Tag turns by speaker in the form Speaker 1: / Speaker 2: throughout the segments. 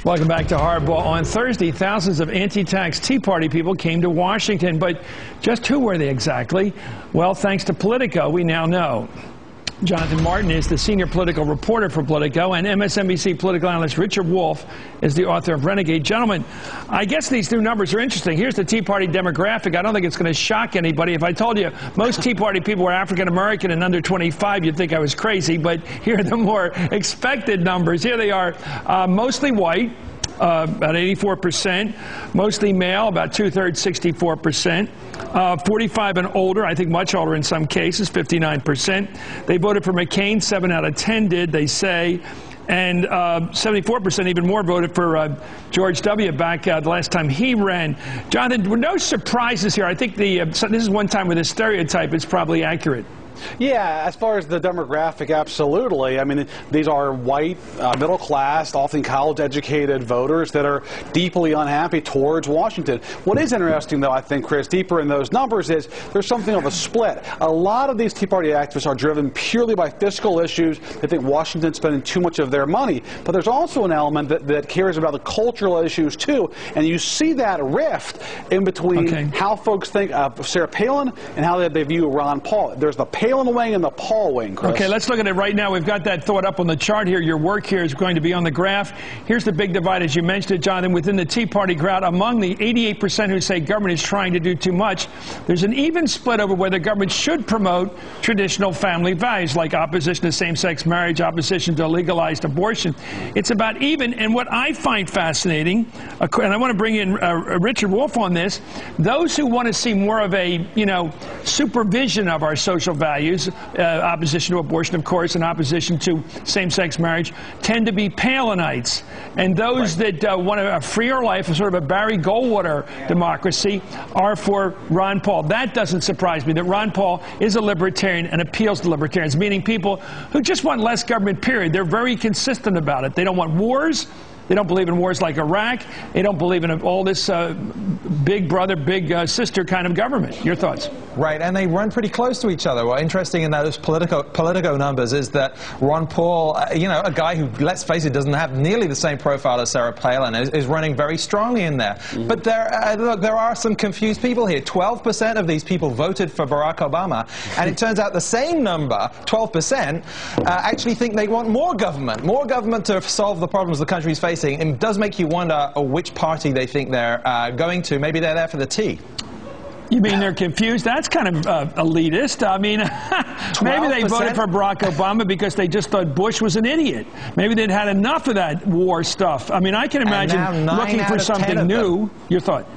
Speaker 1: Welcome back to HardBall. On Thursday, thousands of anti-tax Tea Party people came to Washington, but just who were they exactly? Well, thanks to Politico, we now know. Jonathan Martin is the senior political reporter for Politico, and MSNBC political analyst Richard Wolff is the author of Renegade. Gentlemen, I guess these new numbers are interesting. Here's the Tea Party demographic. I don't think it's going to shock anybody. If I told you most Tea Party people were African-American and under 25, you'd think I was crazy, but here are the more expected numbers. Here they are, mostly white. About 84%, mostly male, about two-thirds, 64%. 45 and older, I think much older in some cases, 59%. They voted for McCain, 7 out of 10 did, they say. And 74%, even more, voted for George W. back the last time he ran. Jonathan, there were no surprises here. I think this is one time where the stereotype is probably accurate.
Speaker 2: Yeah, as far as the demographic, absolutely. I mean, these are white, middle class, often college-educated voters that are deeply unhappy towards Washington. What is interesting, though, I think, Chris, deeper in those numbers is there's something of a split. A lot of these Tea Party activists are driven purely by fiscal issues. They think Washington's spending too much of their money. But there's also an element that cares about the cultural issues, too. And you see that rift in between how folks think of Sarah Palin and how they view Ron Paul. There's the Palin wing and the Paul wing, Chris. Okay,
Speaker 1: let's look at it right now. We've got that thought up on the chart here. Your work here is going to be on the graph. Here's the big divide, as you mentioned it, Jonathan, within the Tea Party crowd. Among the 88% who say government is trying to do too much, there's an even split over whether government should promote traditional family values, like opposition to same-sex marriage, opposition to legalized abortion. It's about even, and what I find fascinating, and I want to bring in Richard Wolff on this, those who want to see more of a, supervision of our social values, opposition to abortion, of course, and opposition to same-sex marriage, tend to be Palinites. And those that want a freer life, a sort of a Barry Goldwater democracy, are for Ron Paul. That doesn't surprise me, that Ron Paul is a libertarian and appeals to libertarians, meaning people who just want less government, period. They're very consistent about it. They don't want wars. They don't believe in wars like Iraq. They don't believe in all this big brother, big sister kind of government. Your thoughts?
Speaker 3: Right, and they run pretty close to each other. What's interesting in those Politico numbers is that Ron Paul, a guy who, let's face it, doesn't have nearly the same profile as Sarah Palin, is running very strongly in there. But there are some confused people here. 12% of these people voted for Barack Obama, and it turns out the same number, 12%, actually think they want more government to solve the problems the country's facing. It does make you wonder which party they think they're going to. Maybe they're there for the tea.
Speaker 1: You mean they're confused? That's kind of elitist. I mean, maybe they voted for Barack Obama because they just thought Bush was an idiot. Maybe they'd had enough of that war stuff. I mean, I can imagine looking for something new. Your thought?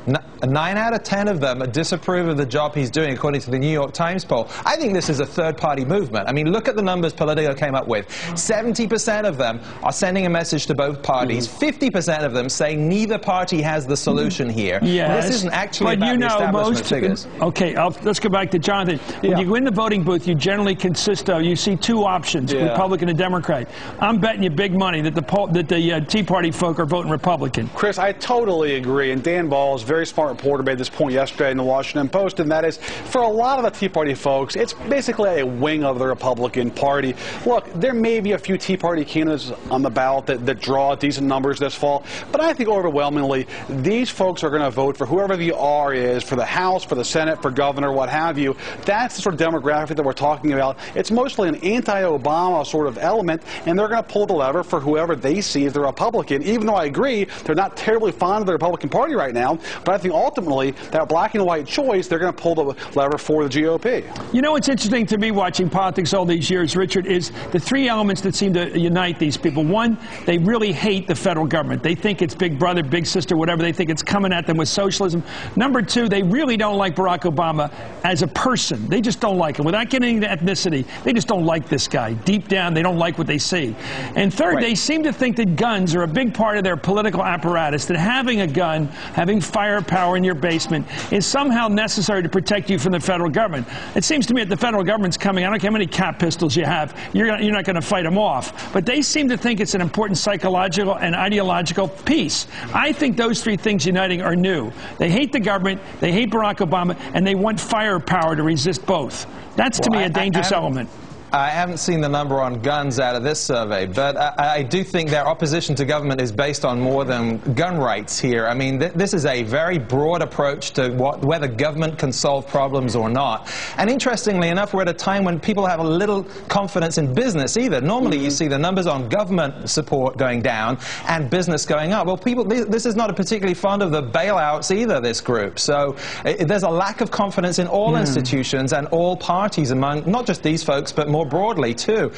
Speaker 3: 9 out of 10 of them disapprove of the job he's doing, according to the New York Times poll. I think this is a third-party movement. I mean, look at the numbers Politico came up with. 70% of them are sending a message to both parties. 50% of them say neither party has the solution here.
Speaker 1: Yes,
Speaker 3: this isn't actually about the establishment figures.
Speaker 1: Okay, let's go back to Jonathan. When you go in the voting booth, you generally you see two options, Republican and Democrat. I'm betting you big money that the Tea Party folk are voting Republican.
Speaker 2: Chris, I totally agree. And Dan Ball, very smart reporter, made this point yesterday in the Washington Post, and that is, for a lot of the Tea Party folks, it's basically a wing of the Republican Party. Look, there may be a few Tea Party candidates on the ballot that draw decent numbers this fall, but I think overwhelmingly, these folks are going to vote for whoever the R is, for the House, for the Senate, for governor, what have you. That's the sort of demographic that we're talking about. It's mostly an anti-Obama sort of element, and they're going to pull the lever for whoever they see as the Republican, even though I agree they're not terribly fond of the Republican Party right now, but I think ultimately that black and white choice, they're going to pull the lever for the GOP.
Speaker 1: You know what's interesting to me watching politics all these years, Richard, is the three elements that seem to unite these people. One, they really hate the federal government. They think it's big brother, big sister, whatever. They think it's coming at them with socialism. Number two, they really don't like Barack Obama as a person. They just don't like him. Without getting into ethnicity, they just don't like this guy. Deep down, they don't like what they see. And third, they seem to think that guns are a big part of their political apparatus, that having a gun, having firepower in your basement is somehow necessary to protect you from the federal government. It seems to me that the federal government's coming, I don't care how many cap pistols you have, you're not going to fight them off. But they seem to think it's an important psychological and ideological piece. I think those three things uniting are new. They hate the government, they hate Barack Obama, and they want firepower to resist both. That's, to me, a dangerous element.
Speaker 3: I haven't seen the number on guns out of this survey, but I do think their opposition to government is based on more than gun rights here. I mean, this is a very broad approach to whether government can solve problems or not. And interestingly enough, we're at a time when people have a little confidence in business either. Normally you see the numbers on government support going down and business going up. Well, this is not particularly fond of the bailouts either, this group. So there's a lack of confidence in all institutions and all parties among not just these folks, but more broadly too.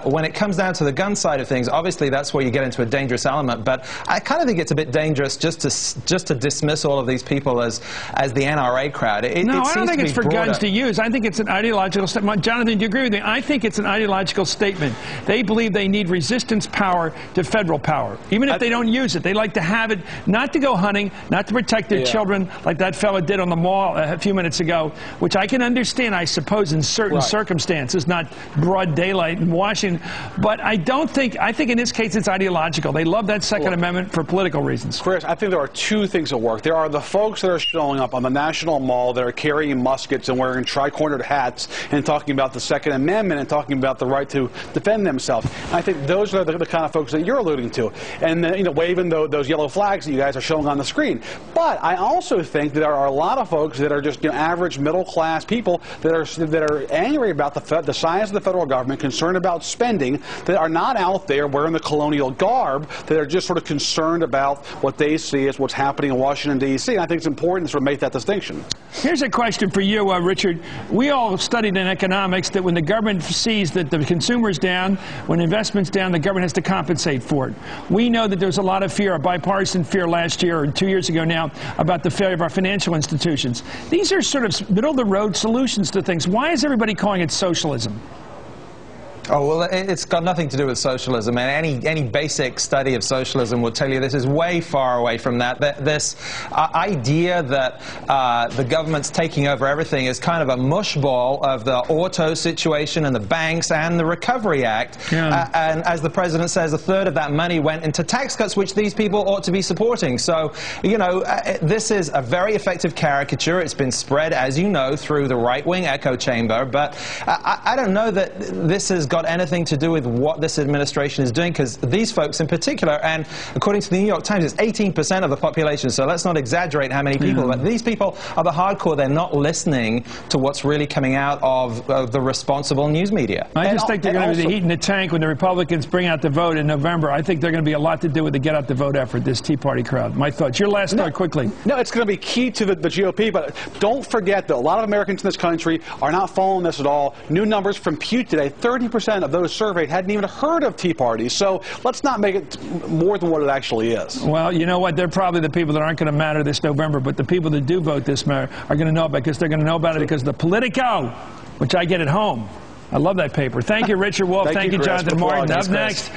Speaker 3: When it comes down to the gun side of things, obviously that's where you get into a dangerous element, but I kind of think it's a bit dangerous just to dismiss all of these people as the NRA crowd.
Speaker 1: No, I don't think it's for guns to use. I think it's an ideological statement. Jonathan, do you agree with me? I think it's an ideological statement. They believe they need resistance power to federal power. Even if they don't use it, they like to have it, not to go hunting, not to protect their children, like that fellow did on the mall a few minutes ago, which I can understand, I suppose, in certain circumstances, not broad daylight in Washington. But I think in this case it's ideological. They love that Second Amendment for political reasons.
Speaker 2: Chris, I think there are two things at work. There are the folks that are showing up on the National Mall that are carrying muskets and wearing tri-cornered hats and talking about the Second Amendment and talking about the right to defend themselves. I think those are the kind of folks that you're alluding to, and waving those yellow flags that you guys are showing on the screen. But I also think that there are a lot of folks that are just average middle-class people that are angry about the size of the federal government, concerned about spending, that are not out there wearing the colonial garb, that are just sort of concerned about what they see as what's happening in Washington, D.C. And I think it's important to sort of make that distinction.
Speaker 1: Here's a question for you, Richard. We all studied in economics that when the government sees that the consumer's down, when investment's down, the government has to compensate for it. We know that there's a lot of fear, a bipartisan fear last year, or 2 years ago now, about the failure of our financial institutions. These are sort of middle-of-the-road solutions to things. Why is everybody calling it socialism?
Speaker 3: Oh, well, it's got nothing to do with socialism, and any basic study of socialism will tell you this is way far away from that. This idea that the government's taking over everything is kind of a mushball of the auto situation and the banks and the Recovery Act. And as the president says, a third of that money went into tax cuts, which these people ought to be supporting. So, this is a very effective caricature. It's been spread, as you know, through the right-wing echo chamber, but I don't know that this has got anything to do with what this administration is doing, because these folks in particular, and according to the New York Times, it's 18% of the population, so let's not exaggerate how many people, but these people are the hardcore. They're not listening to what's really coming out of the responsible news media.
Speaker 1: I just think they're going to be the heat in the tank when the Republicans bring out the vote in November. I think they're going to be a lot to do with the get-out the vote effort, this Tea Party crowd. My thoughts. Your last thought, quickly.
Speaker 2: No, it's going to be key to the GOP, but don't forget that a lot of Americans in this country are not following this at all. New numbers from Pew today, 30% of those surveyed hadn't even heard of Tea Party. So let's not make it more than what it actually is.
Speaker 1: Well, you know what? They're probably the people that aren't going to matter this November, but the people that do vote this matter are going to know about it, because they're going to know about it because of the Politico, which I get at home. I love that paper. Thank you, Richard Wolff. Thank you, Jonathan Martin. Up next.